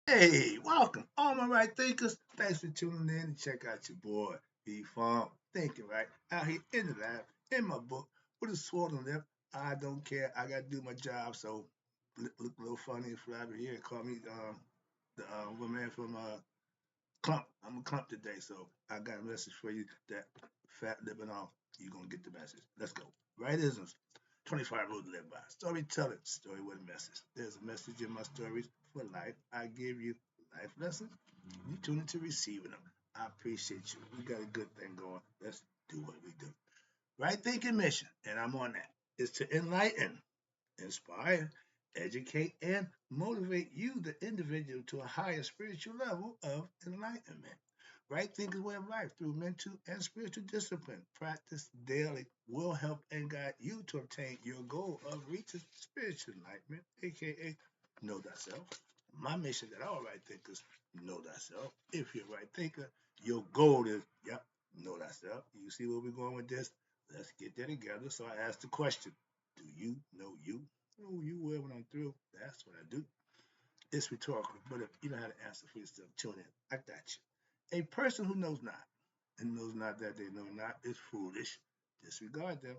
Hey, welcome, all my right thinkers. Thanks for tuning in and check out your boy, B Farm. Thinking right out here in the lab, in my book, with a swollen lip. I don't care. I got to do my job, so look a little funny and flabby here. Call me the woman from Clump. I'm a Clump today, so I got a message for you that fat lipping off. You're going to get the message. Let's go. Right isms. 25 rules to live by. Storytelling, story with a message. There's a message in my stories for life. I give you life lessons. You tune into receiving them. I appreciate you. We got a good thing going. Let's do what we do. Right thinking mission, and I'm on that, is to enlighten, inspire, educate, and motivate you, the individual, to a higher spiritual level of enlightenment. Right thinking way of life through mental and spiritual discipline. Practice daily will help and guide you to obtain your goal of reaching spiritual enlightenment, aka know thyself. My mission that all right thinkers know thyself. If you're a right thinker, your goal is, yep, know thyself. You see where we're going with this? Let's get that together. So I asked the question, do you know you? Oh, you will when I'm through. That's what I do. It's rhetorical, but if you know how to answer for yourself, tune in. I got you. A person who knows not and knows not that they know not is foolish. Disregard them.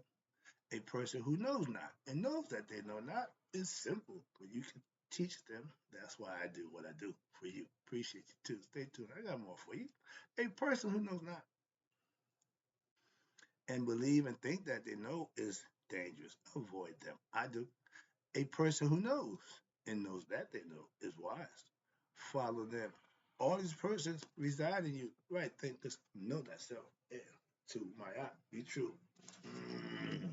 A person who knows not and knows that they know not is simple, but you can teach them. That's why I do what I do for you. Appreciate you too. Stay tuned. I got more for you. A person who knows not and believe and think that they know is dangerous. Avoid them. I do. A person who knows and knows that they know is wise. Follow them. All these persons reside in you. Right thinkers know that self. And to my eye, be true. Mm.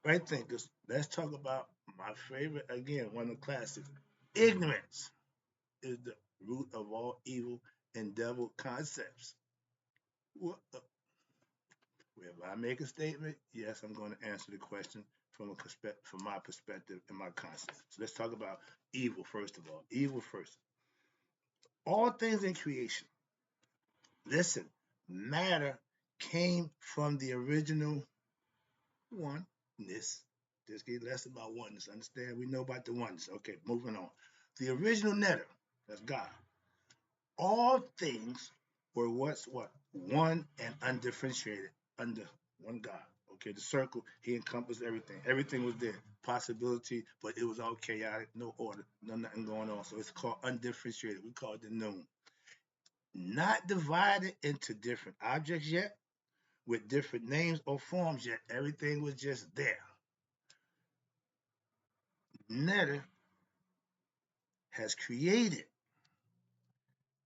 Right thinkers, let's talk about my favorite, again, one of the classics. Ignorance is the root of all evil and devil concepts. What the If I make a statement, yes, I'm going to answer the question from my perspective and my concept. So let's talk about evil first of all. Evil first. All things in creation. Listen, matter came from the original oneness. Just get less about oneness. Understand? We know about the oneness. Okay, moving on. The original netter. That's God. All things were what's what? One and undifferentiated under one God. Okay, the circle, he encompassed everything. Everything was there. Possibility, but it was all chaotic, no order, nothing going on. So it's called undifferentiated. We call it the noon. Not divided into different objects yet, with different names or forms yet. Everything was just there. Netter has created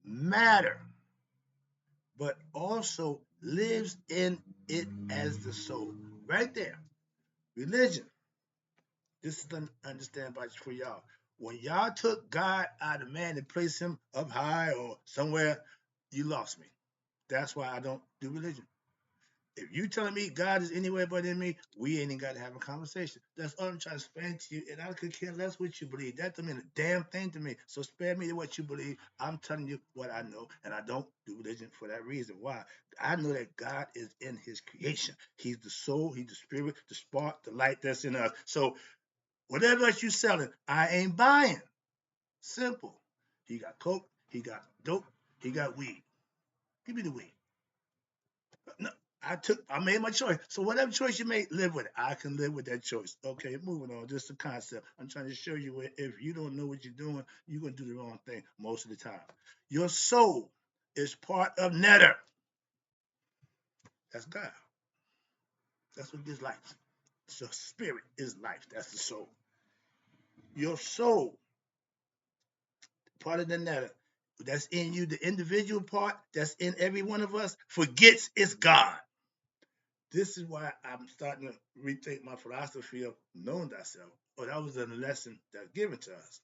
matter, but also lives in it as the soul. Right there. Religion. This is to understand about for y'all. When y'all took God out of man and placed him up high or somewhere, you lost me. That's why I don't do religion. If you telling me God is anywhere but in me, we ain't even got to have a conversation. That's all I'm trying to explain to you, and I could care less what you believe. That don't mean a damn thing to me. So spare me what you believe. I'm telling you what I know, and I don't do religion for that reason. Why? I know that God is in His creation. He's the soul, He's the spirit, the spark, the light that's in us. So whatever else you selling, I ain't buying. Simple. He got coke, he got dope, he got weed. Give me the weed. No, I made my choice. So whatever choice you make, live with it. I can live with that choice. Okay, moving on. Just a concept. I'm trying to show you where if you don't know what you're doing, you're gonna do the wrong thing most of the time. Your soul is part of Netter. That's God. That's what gives life. So spirit is life. That's the soul. Your soul, part of the Netter, that's in you, the individual part that's in every one of us, forgets it's God. This is why I'm starting to rethink my philosophy of knowing thyself. Oh, that was a lesson that's given to us.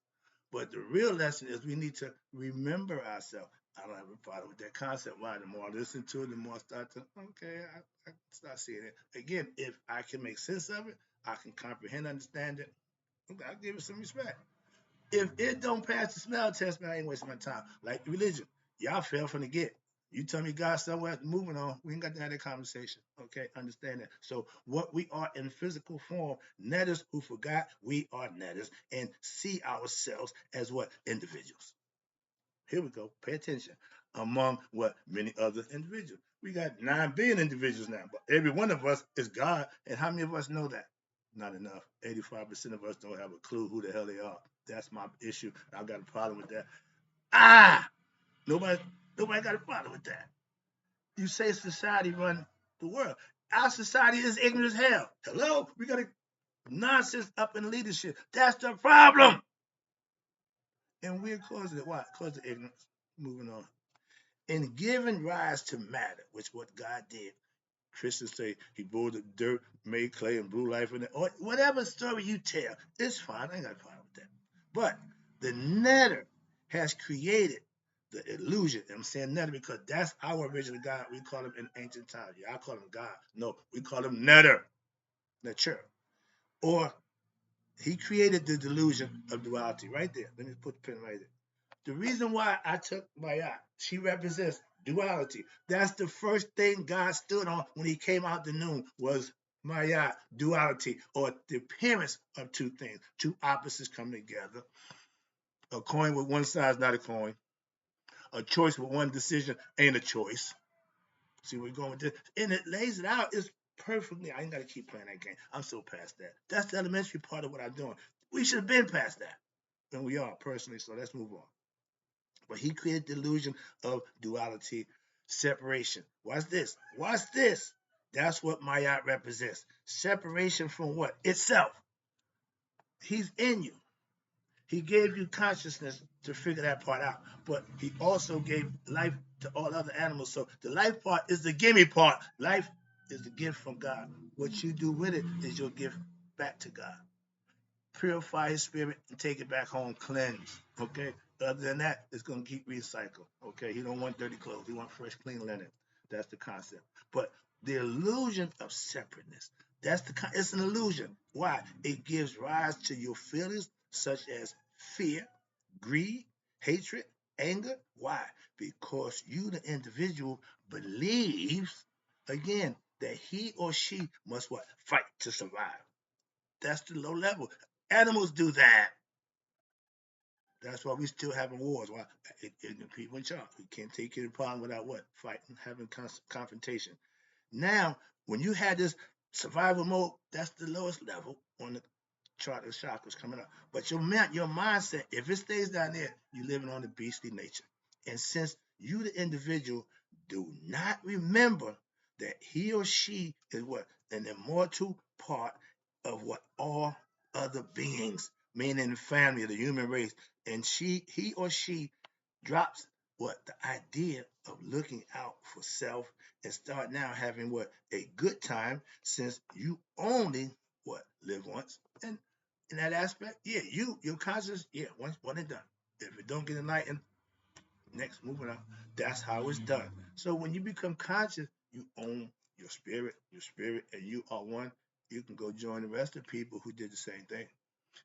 But the real lesson is we need to remember ourselves. I don't have a problem with that concept. Why? The more I listen to it, the more I start to, okay, I start seeing it. Again, if I can make sense of it, I can comprehend, understand it, okay, I'll give it some respect. If it don't pass the smell test, man, I ain't wasting my time. Like religion, y'all fell from the get. You tell me God somewhere, moving on. We ain't got to have that conversation. Okay, understand that. So what we are in physical form, netters who forgot we are netters and see ourselves as what? Individuals. Here we go. Pay attention. Among what? Many other individuals. We got 9 billion individuals now, but every one of us is God. And how many of us know that? Not enough. 85% of us don't have a clue who the hell they are. That's my issue. I got a problem with that. Ah! Nobody, nobody got a problem with that. You say society run the world. Our society is ignorant as hell. Hello? We got a nonsense up in leadership. That's the problem. And we're causing it. Why? Because of ignorance. Moving on. In giving rise to matter, which what God did. Christians say he bore the dirt, made clay, and blew life in it. Or whatever story you tell, it's fine. I ain't got a problem with that. But the netter has created the illusion. I'm saying netter because that's our original God. We call him in ancient times. Yeah, I call him God. No, we call him netter, nature. Or he created the delusion of duality right there. Let me put the pen right there. The reason why I took Maya, she represents duality. That's the first thing God stood on when he came out the noon was Maya, duality, or the appearance of two things. Two opposites come together. A coin with one side is not a coin. A choice with one decision ain't a choice. See where we're going with this? And it lays it out. It's perfectly. I ain't got to keep playing that game. I'm so past that. That's the elementary part of what I'm doing. We should have been past that. And we are, personally. So let's move on. But he created the illusion of duality, separation. Watch this. Watch this. That's what Mayat represents. Separation from what? Itself. He's in you. He gave you consciousness to figure that part out. But he also gave life to all other animals. So the life part is the gimme part. Life is the gift from God. What you do with it is your gift back to God. Purify his spirit and take it back home cleansed. Okay? Other than that, it's going to keep recycled. Okay? He don't want dirty clothes. He want fresh, clean linen. That's the concept. But the illusion of separateness, it's an illusion. Why? It gives rise to your feelings such as fear, greed, hatred, anger. Why? Because you, the individual, believes, again, that he or she must what? Fight to survive. That's the low level. Animals do that. That's why we still having wars. Why? People in charge. We can't take care of the problem without what? Fighting, having confrontation. Now, when you had this survival mode, that's the lowest level on the chart of chakras coming up. But your mindset, if it stays down there, you're living on the beastly nature. And since you, the individual, do not remember that he or she is what? An immortal part of what all other beings, meaning the family, the human race, and he or she drops what? The idea of looking out for self and start now having what? A good time since you only what? Live once. And in that aspect, yeah, your conscious, yeah, one and done. If it don't get enlightened, next, moving on. That's how it's done. So when you become conscious, you own your spirit, and you are one. You can go join the rest of the people who did the same thing.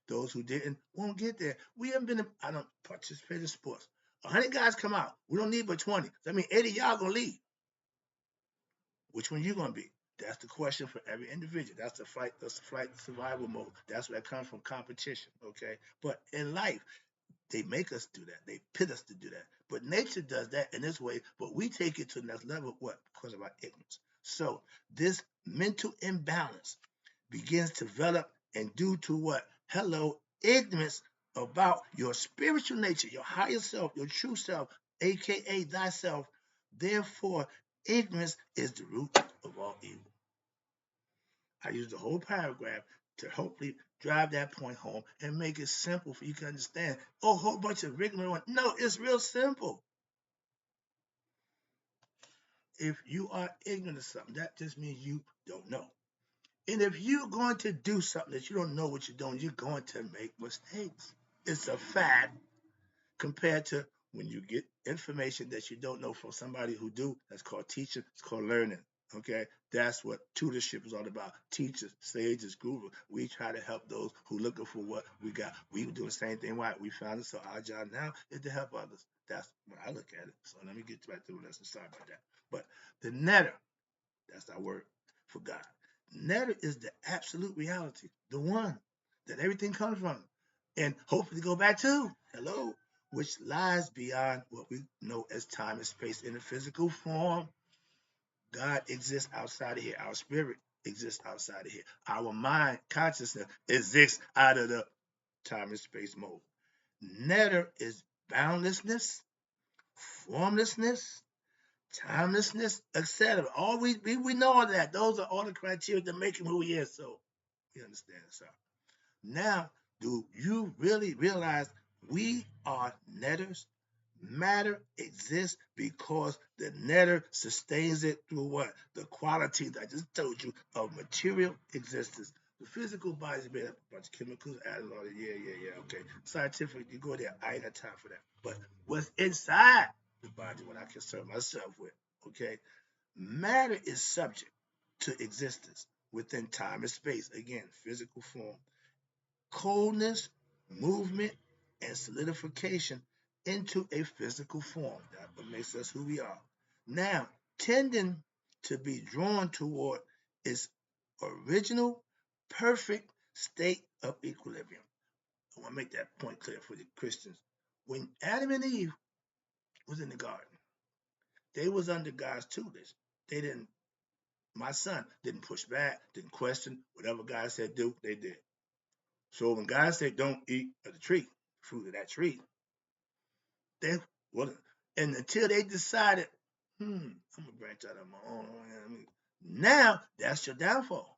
Those who didn't won't get there. We haven't been. I don't participate in sports. 100 guys come out. We don't need but 20. I mean, 80 y'all gonna leave. Which one you gonna be? That's the question for every individual. That's the fight. That's the flight survival mode. That's where it comes from competition. Okay, but in life, they make us do that. They pit us to do that. But nature does that in this way, but we take it to the next level. What? Because of our ignorance. So this mental imbalance begins to develop and due to what? Hello, ignorance about your spiritual nature, your higher self, your true self, aka thyself. Therefore, ignorance is the root of all evil. I use the whole paragraph to hopefully drive that point home and make it simple for you to understand. Oh, a whole bunch of rigmarole. No, it's real simple. If you are ignorant of something, that just means you don't know. And if you're going to do something that you don't know what you're doing, you're going to make mistakes. It's a fact compared to when you get information that you don't know from somebody who do. That's called teaching. It's called learning. Okay, that's what tutorship is all about. Teachers, sages, gurus. We try to help those who looking for what we got. We do the same thing. Right? We found it. So our job now is to help others. That's when I look at it. So let me get back to the lesson. Sorry about that. But the netter, that's our word for God. Netter is the absolute reality, the one that everything comes from, and hopefully go back to. Hello, which lies beyond what we know as time and space in the physical form. God exists outside of here. Our spirit exists outside of here. Our mind, consciousness exists out of the time and space mode. Netter is boundlessness, formlessness, timelessness, etc. All we know all that. Those are all the criteria that make him who he is. So you understand, sir. Now, do you really realize we are netters? Matter exists because the netter sustains it through what? The quality that I just told you of material existence. The physical body is made up of a bunch of chemicals, added on it. Yeah. Okay. Scientific, you go there. I ain't got time for that. But what's inside the body, what I concern myself with, okay? Matter is subject to existence within time and space. Again, physical form, coldness, movement, and solidification into a physical form. That's what makes us who we are. Now, tending to be drawn toward its original, perfect state of equilibrium. I want to make that point clear for the Christians. When Adam and Eve was in the garden, they was under God's tutelage. They didn't, my son didn't push back, didn't question whatever God said do, they did. So when God said don't eat of the tree, fruit of that tree, they wasn't. And until they decided, I'm gonna branch out on my own. Now that's your downfall.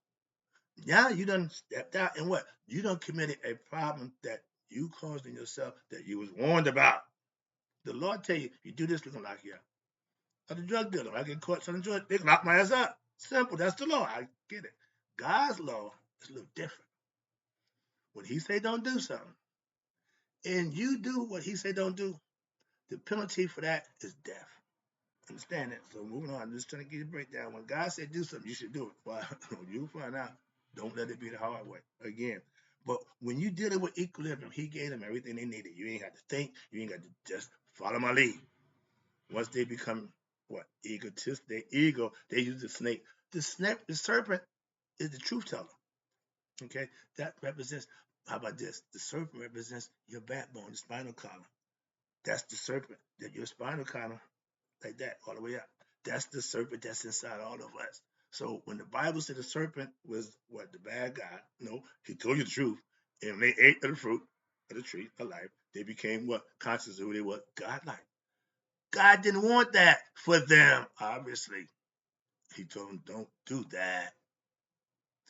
Now you done stepped out and what? You done committed a problem that you caused in yourself that you was warned about. The Lord tell you, you do this, we're gonna lock you up. I'm a drug dealer. I get caught selling drugs, they can lock my ass up. Simple. That's the law. I get it. God's law is a little different. When He say don't do something, and you do what He say don't do, the penalty for that is death. Understand that? So moving on, I'm just trying to get a breakdown. When God said do something, you should do it. Well, you find out. Don't let it be the hard way. Again. But when you dealing with equilibrium, He gave them everything they needed. You ain't got to think. You ain't got to just follow my lead. Once they become what? Egotist, they ego, they use the snake. The serpent is the truth teller. Okay? That represents, how about this? The serpent represents your backbone, the spinal column. That's the serpent. That your spinal column, like that, all the way up. That's the serpent that's inside all of us. So when the Bible said the serpent was what, the bad guy, no, he told you the truth. And when they ate of the fruit of the tree of life, they became what? Conscious of who they were, God-like. God didn't want that for them, obviously. He told them, don't do that.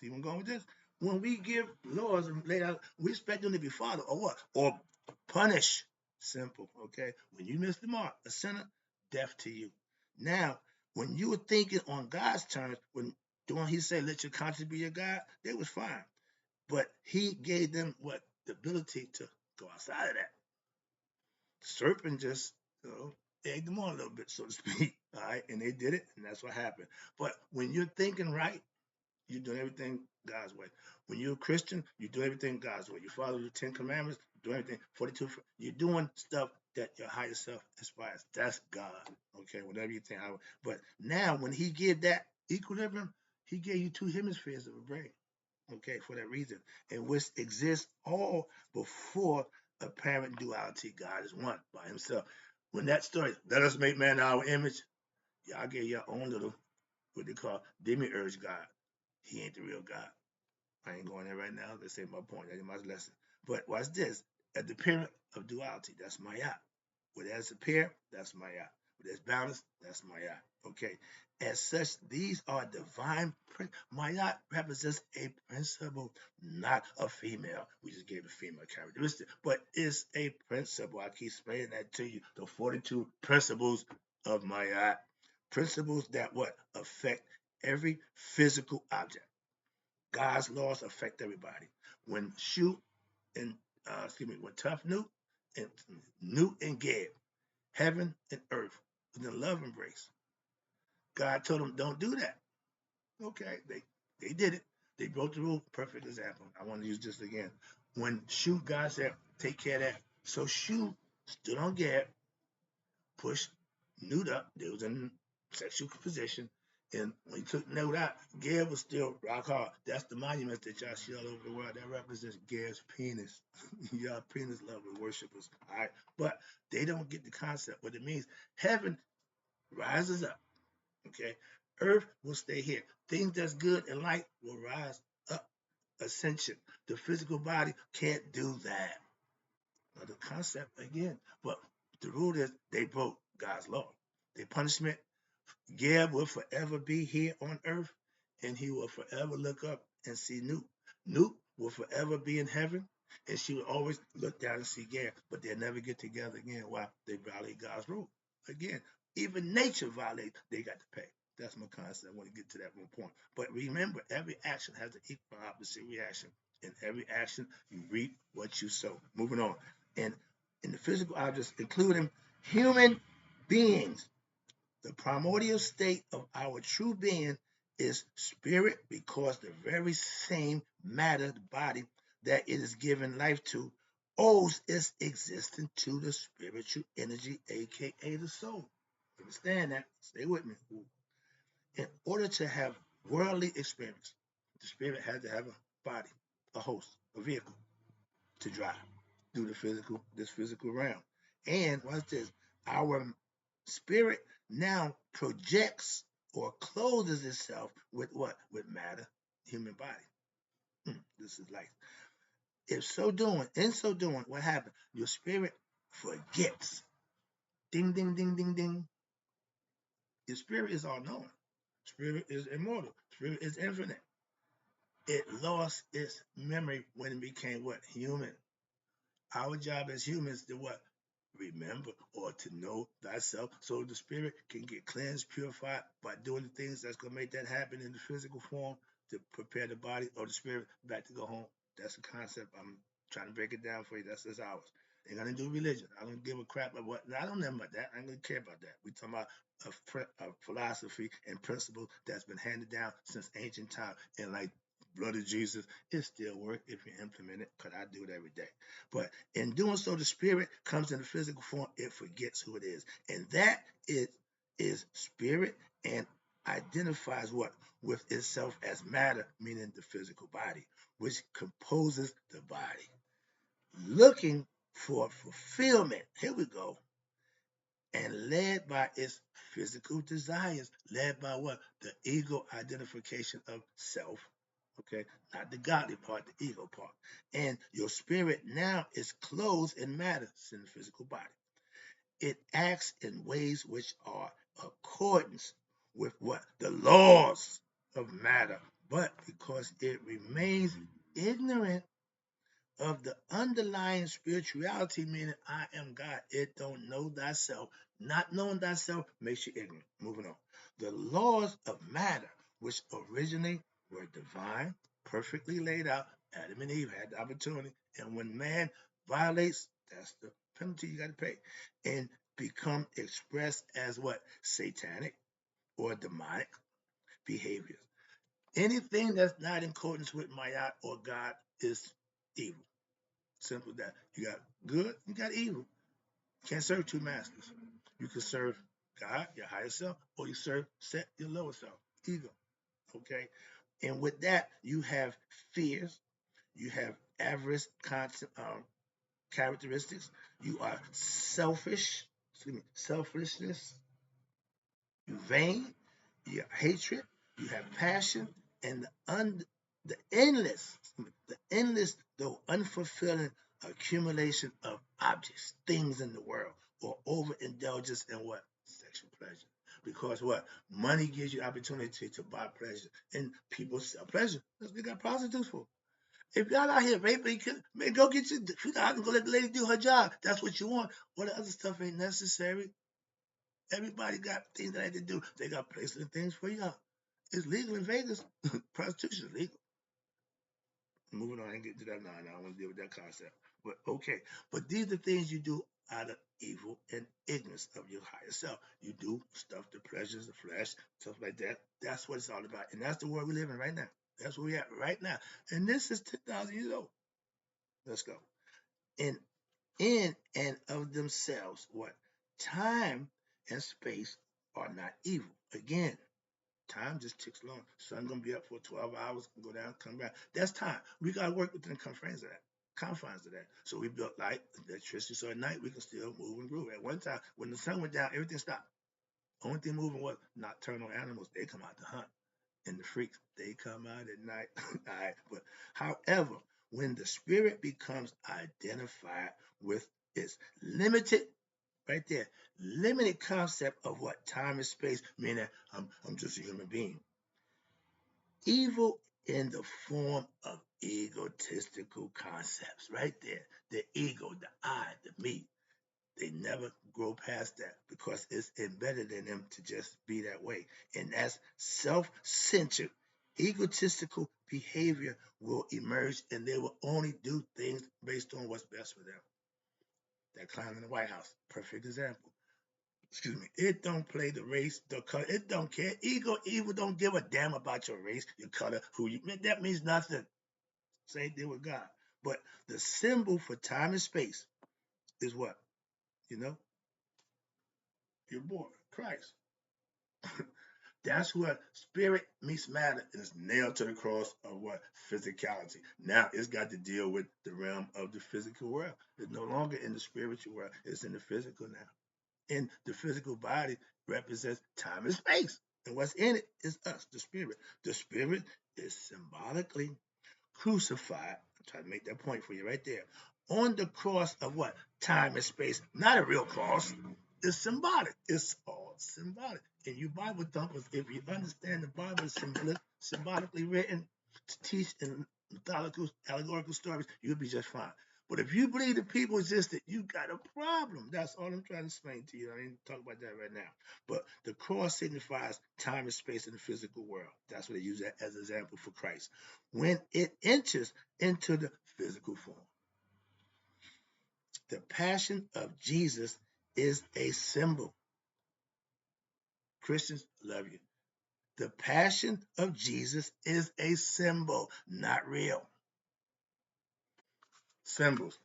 See where I'm going with this? When we give laws and lay out, we expect them to be followed or what? Or punish. Simple, okay? When you miss the mark, a sinner, death to you. Now, when you were thinking on God's terms, when He said, let your conscience be your God, they was fine. But He gave them what? The ability to go outside of that. Serpent just, egged them on a little bit, so to speak. All right, and they did it, and that's what happened. But when you're thinking right, you're doing everything God's way. When you're a Christian, you do everything God's way. You follow the 10 Commandments, you do everything. 42, you're doing stuff that your higher self inspires. That's God. Okay, whatever you think. But now, when He gave that equilibrium, He gave you two hemispheres of a brain. Okay, for that reason, and which exists all before apparent duality. God is one by Himself. When that story, let us make man in our image, y'all get your own little, what they call demiurge God. He ain't the real God. I ain't going there right now. Let's say my point. That is my lesson. But watch this. At the parent of duality, that's Maya. Where there's a pair, that's Maya. Where there's balance, that's Maya. Okay. As such, these are divine. Maya represents a principle, not a female. We just gave a female characteristic, but it's a principle. I keep explaining that to you. The 42 principles of Maya. Principles that what? Affect every physical object. God's laws affect everybody. When Shu and when Tough Newt and Geb, heaven and earth, was in love embrace. God told them, don't do that. Okay, they did it. They broke the rule. Perfect example. I want to use this again. When Shu, God said, take care of that. So Shu stood on Gad, pushed Newt up. They was in sexual position. And when he took Newt out, Gad was still rock hard. That's the monument that y'all see all over the world. That represents Gad's penis. Y'all penis lovers, worshipers. All right. But they don't get the concept. What it means, heaven rises up. Okay. Earth will stay here. Things that's good and light will rise up. Ascension. The physical body can't do that. Another concept again. But the rule is they broke God's law. Their punishment, Gab will forever be here on earth, and he will forever look up and see Nuke. Nuke will forever be in heaven, and she will always look down and see Gab, but they'll never get together again. Why? They violate God's rule. Again, even nature violates, they got to pay. That's my concept. I want to get to that one point. But remember, every action has an equal and opposite reaction. In every action, you reap what you sow. Moving on. And in the physical objects, including human beings, the primordial state of our true being is spirit because the very same matter, the body that it is given life to, owes its existence to the spiritual energy, aka the soul. Understand that? Stay with me. In order to have worldly experience, the spirit has to have a body, a host, a vehicle to drive through this physical realm. And what's this? Our spirit now projects or clothes itself with what? With matter, human body. This is life. If so doing, in so doing, what happens? Your spirit forgets. Ding, ding, ding, ding, ding. Your spirit is all knowing. Spirit is immortal. Spirit is infinite. It lost its memory when it became what? Human. Our job as humans to what? Remember or to know thyself so the spirit can get cleansed, purified by doing the things that's going to make that happen in the physical form to prepare the body or the spirit back to go home. That's the concept. I'm trying to break it down for you. That's ours. Ain't gonna do religion. I don't give a crap about what. I don't know about that. I ain't gonna care about that. We talking about a philosophy and principle that's been handed down since ancient time. And like blood of Jesus, it still works if you implement it. Cause I do it every day. But in doing so, the spirit comes in the physical form. It forgets who it is, and that is spirit and identifies what with itself as matter, meaning the physical body, which composes the body looking for fulfillment. Here we go. And led by its physical desires, led by what? The ego identification of self. Okay, not the godly part, the ego part. And your spirit now is clothed in matter, it's in the physical body. It acts in ways which are accordance with what? The laws of matter. But because it remains ignorant of the underlying spirituality, meaning I am God. It don't know thyself. Not knowing thyself makes you ignorant. Moving on. The laws of matter, which originally were divine, perfectly laid out. Adam and Eve had the opportunity. And when man violates, that's the penalty you got to pay. And become expressed as what? Satanic or demonic behaviors. Anything that's not in accordance with Ma'at or God is evil. Simple as that. You got good, you got evil. You can't serve two masters. You can serve God, your higher self, or you serve set your lower self, ego. Okay? And with that, you have fears, you have avarice characteristics, you are selfish, selfishness, vain, you have hatred, you have passion, and the endless, though unfulfilling accumulation of objects, things in the world, or overindulgence in what? Sexual pleasure. Because what? Money gives you opportunity to buy pleasure. And people sell pleasure. That's what they got prostitutes for. If y'all out here raping, man, go get your $2,000 and go let the lady do her job. That's what you want. All the other stuff ain't necessary. Everybody got things that they can do. They got places and things for y'all. It's legal in Vegas. Prostitution is legal. Moving on, I ain't getting to that now. I don't want to deal with that concept. But okay. But these are things you do out of evil and ignorance of your higher self. You do stuff, the pleasures, the flesh, stuff like that. That's what it's all about. And that's the world we live in right now. That's where we at right now. And this is 10,000 years old. Let's go. And in and of themselves, what? Time and space are not evil. Again, time just ticks along. Sun gonna be up for 12 hours, go down, come back. That's time. We gotta work within the confines of that. Confines of that. So we built light, electricity, so at night we can still move and groove. At one time, when the sun went down, everything stopped. Only thing moving was nocturnal animals. They come out to hunt. And the freaks, they come out at night. All right. But however, when the spirit becomes identified with its limited, right there, limited concept of what time and space, meaning I'm just a human being. Evil in the form of egotistical concepts, right there. The ego, the I, the me. They never grow past that because it's embedded in them to just be that way. And that's self-centered, egotistical behavior will emerge and they will only do things based on what's best for them. That clown in the White House, perfect example. Excuse me. It don't play the race, the color. It don't care. Evil don't give a damn about your race, your color, who you. That means nothing. Same thing with God. But the symbol for time and space is what? You know, your boy, Christ. That's what spirit meets matter is nailed to the cross of what? Physicality. Now it's got to deal with the realm of the physical world. It's no longer in the spiritual world. It's in the physical now. And the physical body represents time and space. And what's in it is us, the spirit. The spirit is symbolically crucified. I'm trying to make that point for you right there. On the cross of what? Time and space. Not a real cross. It's symbolic. It's all symbolic. And you Bible thumpers, if you understand the Bible is symbolically written to teach in mythological, allegorical stories, you'll be just fine. But if you believe that people existed, you got a problem. That's all I'm trying to explain to you. I ain't talk about that right now. But the cross signifies time and space in the physical world. That's what they use that as an example for Christ. When it enters into the physical form, the passion of Jesus is a symbol. Christians, love you. The passion of Jesus is a symbol, not real. Symbols,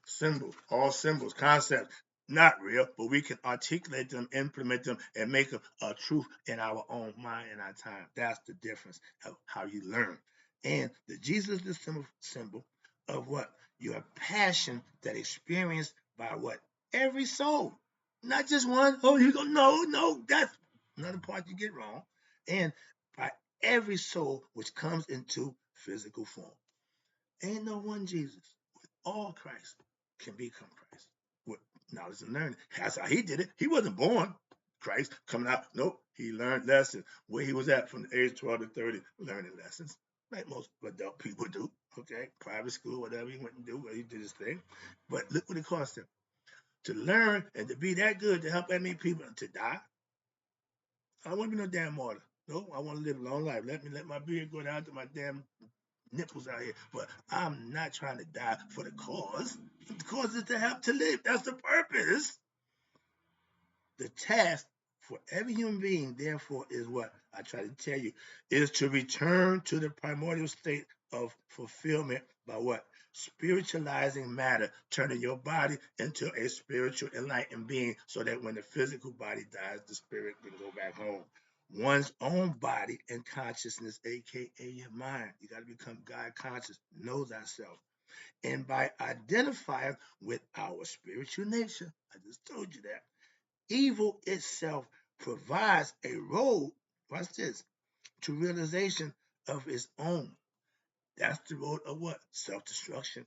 all symbols, concepts, not real, but we can articulate them, implement them, and make them a truth in our own mind and our time. That's the difference of how you learn. And the Jesus is the symbol of what? Your passion that experienced by what? Every soul. Not just one. Oh, you go, no, that's another part you get wrong. And by every soul which comes into physical form. Ain't no one Jesus. All Christ can become Christ with knowledge and learning. That's how he did it. He wasn't born Christ coming out. Nope. He learned lessons. Where he was at from the age 12 to 30, learning lessons. Like most adult people do. Okay. Private school, whatever he went and do, he did his thing. But look what it cost him. To learn and to be that good to help that many people to die. I don't want to be no damn martyr. No, I want to live a long life. Let my beard go down to my damn nipples out here, but I'm not trying to die for the cause. The cause is to help to live. That's the purpose. The task for every human being, therefore, is what I try to tell you, is to return to the primordial state of fulfillment by what? Spiritualizing matter, turning your body into a spiritual enlightened being so that when the physical body dies, the spirit can go back home. One's own body and consciousness, aka your mind. You got to become God conscious, know thyself. And by identifying with our spiritual nature, I just told you that, evil itself provides a road, watch this, to realization of its own. That's the road of what? Self-destruction.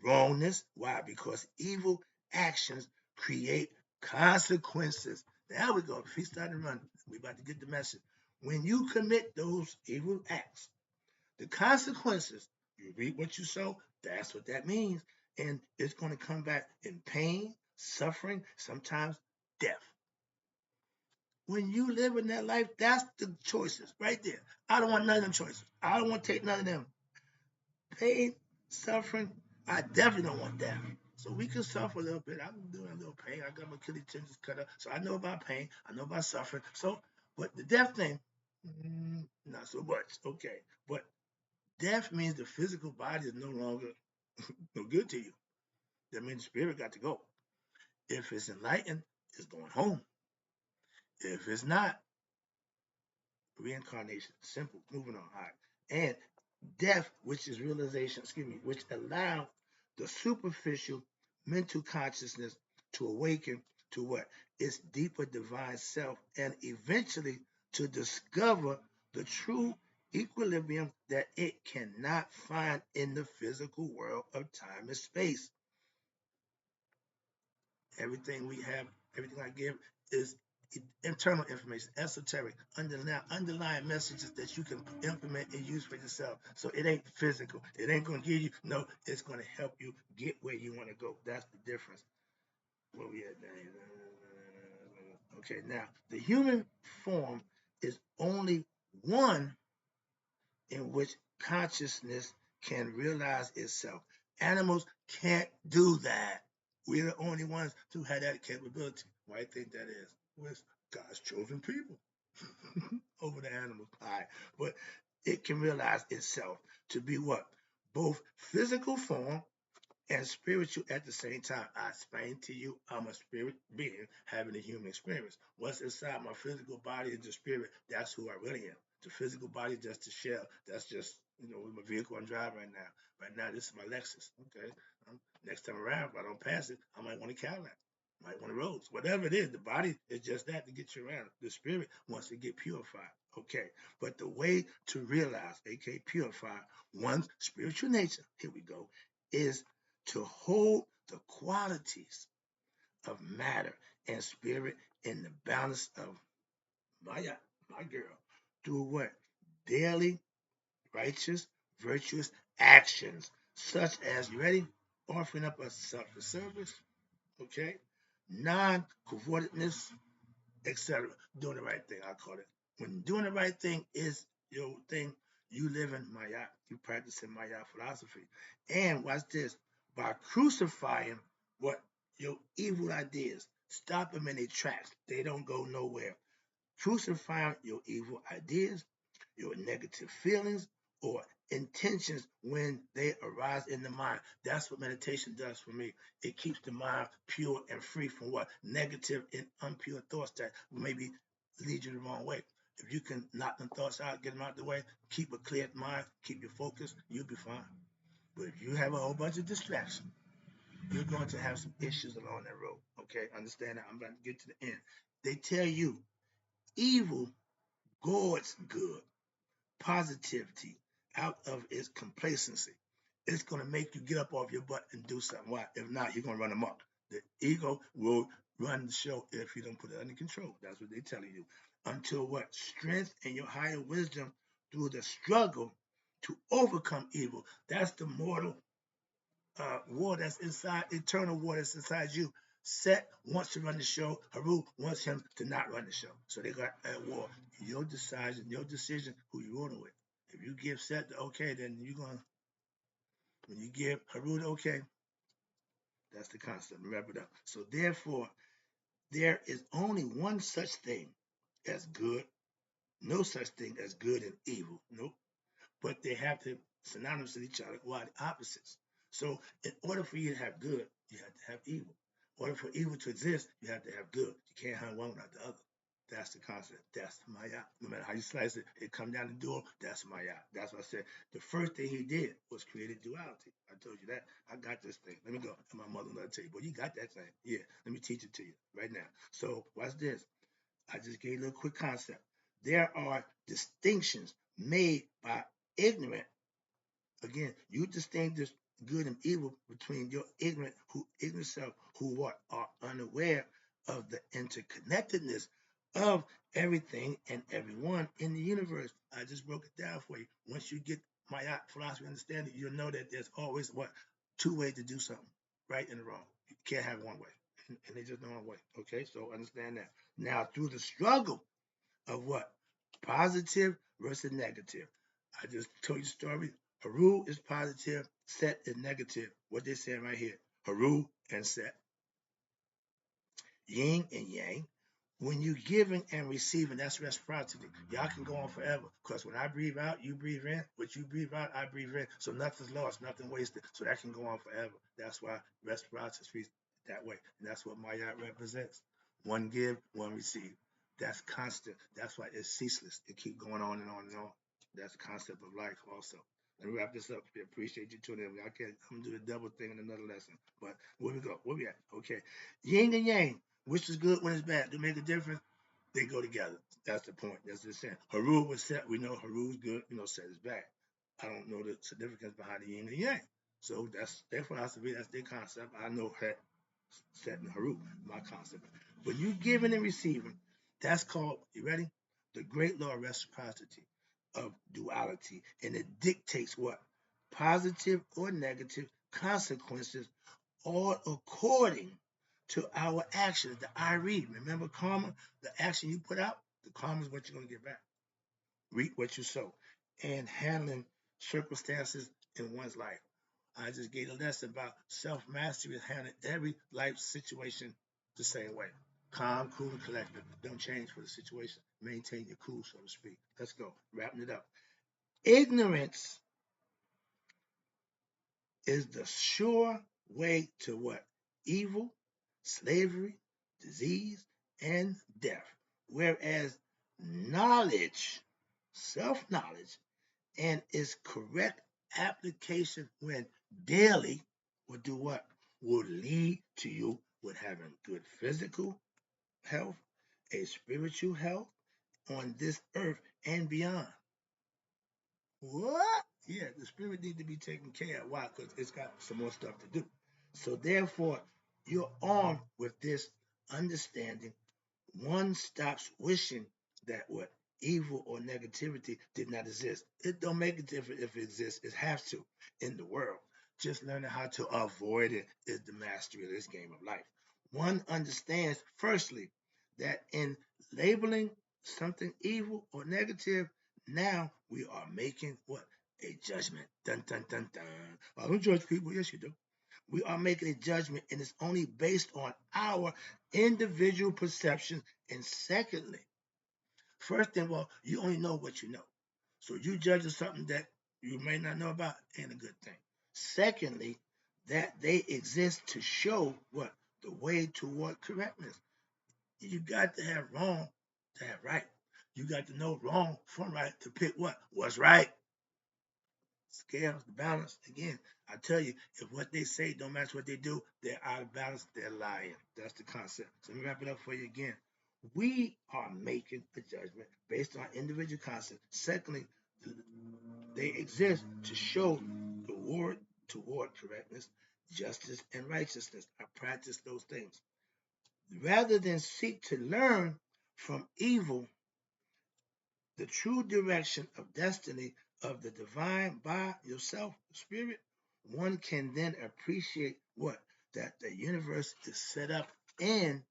Wrongness. Why? Because evil actions create consequences. There we go. If he started running, we about to get the message. When you commit those evil acts, the consequences, you reap what you sow, that's what that means. And it's going to come back in pain, suffering, sometimes death. When you live in that life, that's the choices right there. I don't want none of them choices. I don't want to take none of them. Pain, suffering, I definitely don't want that. So we can suffer a little bit. I'm doing a little pain. I got my Achilles tendons cut up. So I know about pain. I know about suffering. So, but the death thing, not so much. Okay. But death means the physical body is no longer no good to you. That means the spirit got to go. If it's enlightened, it's going home. If it's not, reincarnation. Simple. Moving on. All right. And death, which is realization, which allow the superficial mental consciousness to awaken to what? Its deeper divine self and eventually to discover the true equilibrium that it cannot find in the physical world of time and space. Everything we have, everything I give is internal information, esoteric, underlying messages that you can implement and use for yourself. So it ain't physical. It ain't going to give you, no, it's going to help you get where you want to go. That's the difference. Where we at? Okay, now, the human form is only one in which consciousness can realize itself. Animals can't do that. We're the only ones who have that capability. Why do you think that is? We're God's chosen people over the animals. All right. But it can realize itself to be what? Both physical form and spiritual at the same time. I explained to you I'm a spirit being having a human experience. What's inside my physical body is the spirit. That's who I really am. The physical body is just a shell. That's just, with my vehicle I'm driving right now. Right now, this is my Lexus. Okay. Next time around, if I don't pass it, I might want a Cadillac. Might want a Rose. Whatever it is, the body is just that to get you around. The spirit wants to get purified. Okay. But the way to realize, aka purify, one's spiritual nature, here we go, is to hold the qualities of matter and spirit in the balance of my girl, through what? Daily righteous, virtuous actions, such as, you ready? Offering up a selfless service, okay? Non-covetous, etc. Doing the right thing, I call it. When doing the right thing is your thing, you live in Maya. You practice in Maya philosophy. And watch this. By crucifying what your evil ideas, stop them in their tracks. They don't go nowhere. Crucifying your evil ideas, your negative feelings, or intentions when they arise in the mind. That's what meditation does for me. It keeps the mind pure and free from what? Negative and impure thoughts that maybe lead you the wrong way. If you can knock them thoughts out, get them out the way, keep a clear mind, keep your focus, you'll be fine. But if you have a whole bunch of distractions, you're going to have some issues along that road. Okay, understand that? I'm about to get to the end. They tell you evil guards good, positivity out of its complacency. It's going to make you get up off your butt and do something. Why? If not, you're going to run amok. The ego will run the show if you don't put it under control. That's what they're telling you. Until what? Strength and your higher wisdom through the struggle to overcome evil. That's the mortal war that's inside, eternal war that's inside you. Set wants to run the show. Haru wants him to not run the show. So they got at war. Your decision who you rolling with. If you give Set the okay, then you're going to, when you give Haru the okay, that's the concept. Wrap it up. So therefore, there is only one such thing as good, no such thing as good and evil. Nope. But they have to synonymous with each other, while the opposites. So in order for you to have good, you have to have evil. In order for evil to exist, you have to have good. You can't have one without the other. That's the concept. That's Maya. No matter how you slice it, it come down the door. That's Maya. That's what I said. The first thing he did was created duality. I told you that. I got this thing. Let me go. And my mother let tell you, boy, you got that thing. Yeah. Let me teach it to you right now. So watch this. I just gave you a little quick concept. There are distinctions made by ignorant. Again, you distinguish good and evil between your ignorant self who what are unaware of the interconnectedness of everything and everyone in the universe. I just broke it down for you. Once you get my philosophy understanding, you'll know that there's always what? Two ways to do something, right and wrong. You can't have one way. And they just know one way. Okay, so understand that. Now through the struggle of what? Positive versus negative. I just told you the story. Haru is positive, Set is negative. What they're saying right here. Haru and Set, yin and yang. When you giving and receiving, that's reciprocity. Y'all can go on forever. Because when I breathe out, you breathe in. What you breathe out, I breathe in. So nothing's lost, nothing wasted. So that can go on forever. That's why reciprocity is that way. And that's what Mayat represents. One give, one receive. That's constant. That's why it's ceaseless. It keeps going on and on and on. That's the concept of life also. Let me wrap this up. We appreciate you tuning in. I'm gonna do the double thing in another lesson. But where we go? Where we at? Okay. Yin and yang. Which is good when it's bad. To make a difference, they go together. That's the point. That's the sense. Haru was set. We know Haru's good. Set is bad. I don't know the significance behind the yin and yang. So that's their philosophy. That's their concept. I know that set and Haru, my concept. When you giving and receiving, that's called, you ready? The great law of reciprocity, of duality. And it dictates what? Positive or negative consequences, all according to our actions. The I read. Remember karma? The action you put out, the karma is what you're going to get back. Reap what you sow. And handling circumstances in one's life. I just gave a lesson about self-mastery is handling every life situation the same way. Calm, cool, and collected. Don't change for the situation. Maintain your cool, so to speak. Let's go. Wrapping it up. Ignorance is the sure way to what? Evil, slavery, disease, and death. Whereas knowledge, self-knowledge, and its correct application when daily will do what? Will lead to you with having good physical health, a spiritual health on this earth and beyond. What? Yeah, the spirit needs to be taken care of. Why? Because it's got some more stuff to do. So therefore, you're armed with this understanding. One stops wishing that what evil or negativity did not exist. It don't make a difference if it exists. It has to in the world. Just learning how to avoid it is the mastery of this game of life. One understands, firstly, that in labeling something evil or negative, now we are making what? A judgment. Dun dun dun dun. I don't judge people. Yes, you do. We are making a judgment, and it's only based on our individual perceptions. And secondly, first of all, you only know what you know. So you judging something that you may not know about ain't a good thing. Secondly, that they exist to show what? The way toward correctness. You got to have wrong to have right. You got to know wrong from right to pick what? What's right. Scales, the balance. Again, I tell you, if what they say don't match what they do, they're out of balance, they're lying. That's the concept. So let me wrap it up for you again. We are making a judgment based on individual concepts. Secondly, they exist to show the word toward correctness, justice, and righteousness. I practice those things. Rather than seek to learn from evil, the true direction of destiny of the divine by yourself, spirit, one can then appreciate what? That the universe is set up in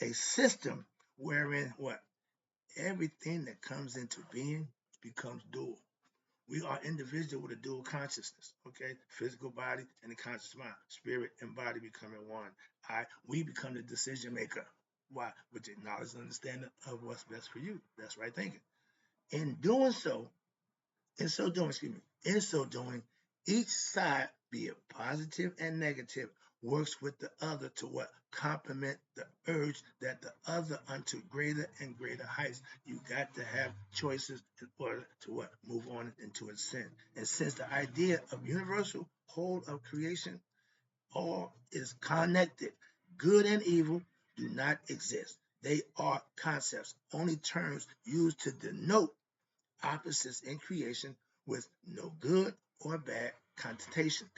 a system wherein what? Everything that comes into being becomes dual. We are individual with a dual consciousness, okay? Physical body and the conscious mind, spirit and body becoming one. We become the decision maker. Why? With the knowledge and understanding of what's best for you. That's right thinking. In doing so, in so doing, each side, be it positive and negative, works with the other to what? Complement the urge that the other unto greater and greater heights. You got to have choices in order to what? Move on into a sin. And since the idea of universal whole of creation, all is connected, good and evil do not exist. They are concepts, only terms used to denote opposites in creation with no good or bad connotations.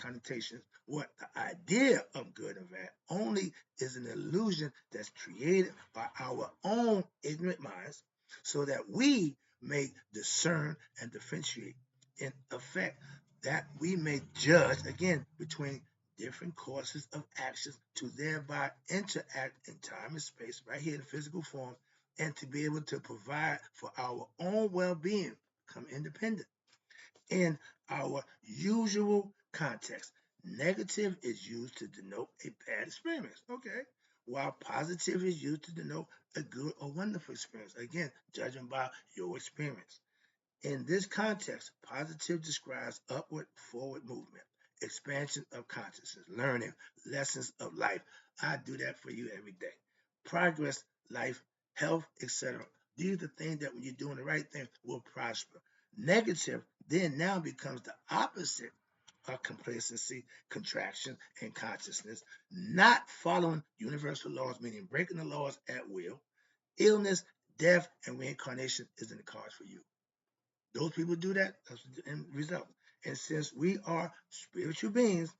What the idea of good and bad only is an illusion that's created by our own ignorant minds so that we may discern and differentiate in effect that we may judge again between different courses of actions to thereby interact in time and space right here in physical form and to be able to provide for our own well-being, become independent in our usual context. Negative is used to denote a bad experience, okay? While positive is used to denote a good or wonderful experience. Again, judging by your experience. In this context, positive describes upward, forward movement, expansion of consciousness, learning, lessons of life. I do that for you every day. Progress, life, health, etc. These are the things that when you're doing the right thing will prosper. Negative then now becomes the opposite of complacency, contraction, and consciousness, not following universal laws, meaning breaking the laws at will. Illness, death, and reincarnation is in the cards for you. Those people do that, that's the end result. And since we are spiritual beings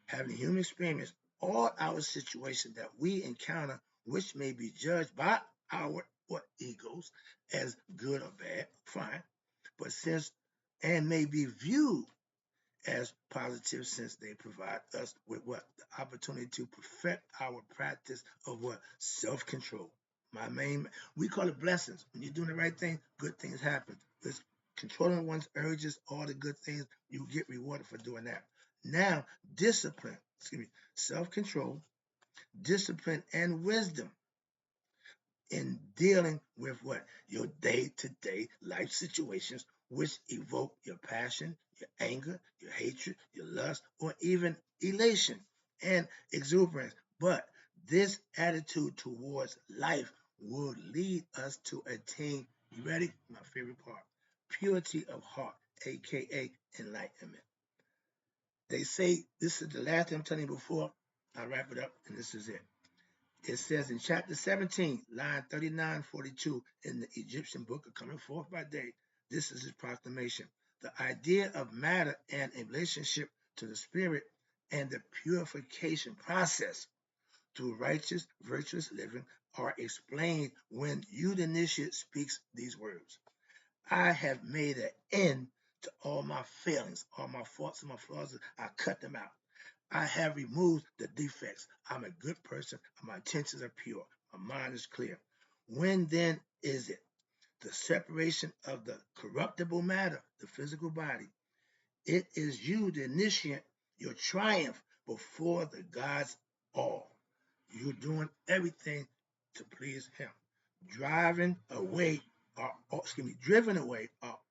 having a human experience, all our situations that we encounter, which may be judged by our what egos as good or bad, fine, but since and may be viewed as positive since they provide us with what? The opportunity to perfect our practice of what? Self-control. We call it blessings. When you're doing the right thing, good things happen. It's controlling one's urges, all the good things, you get rewarded for doing that. Now, discipline, self-control, discipline, and wisdom in dealing with what? Your day-to-day life situations, which evoke your passion, your anger, your hatred, your lust, or even elation and exuberance. But this attitude towards life will lead us to attain, you ready? My favorite part, purity of heart, aka enlightenment. They say this is the last thing I'm telling you before I wrap it up, and this is it. It says in chapter 17, line 39-42 in the Egyptian book of Coming Forth by Day, this is his proclamation. The idea of matter and a relationship to the spirit and the purification process through righteous, virtuous living are explained when you, the initiate, speaks these words. I have made an end to all my failings, all my faults and my flaws. I cut them out. I have removed the defects. I'm a good person. My intentions are pure. My mind is clear. When then is it? The separation of the corruptible matter, the physical body. It is you, the initiate, your triumph before the gods all. You're doing everything to please him. Driven away are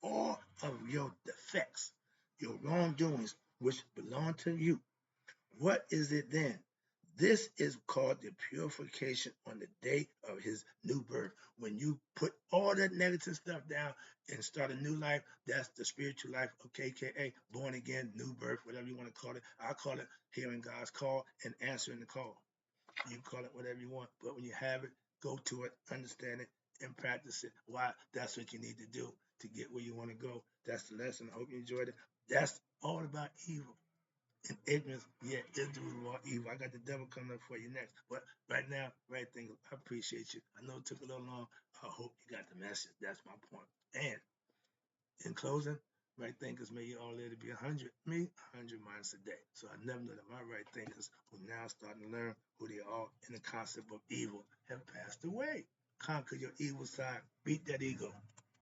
all of your defects, your wrongdoings, which belong to you. What is it then? This is called the purification on the day of his new birth. When you put all that negative stuff down and start a new life, that's the spiritual life, aka born again, new birth, whatever you want to call it. I call it hearing God's call and answering the call. You can call it whatever you want, but when you have it, go to it, understand it, and practice it. Why? That's what you need to do to get where you want to go. That's the lesson. I hope you enjoyed it. That's all about evil and ignorance, yeah, is the root of all evil. I got the devil coming up for you next. But right now, right thing, I appreciate you. I know it took a little long. I hope you got the message. That's my point. And in closing, right thinkers, may you all live to be 100, me, 100 minds a day. So I never know that my right thinkers who now starting to learn who they are in the concept of evil have passed away. Conquer your evil side. Beat that ego.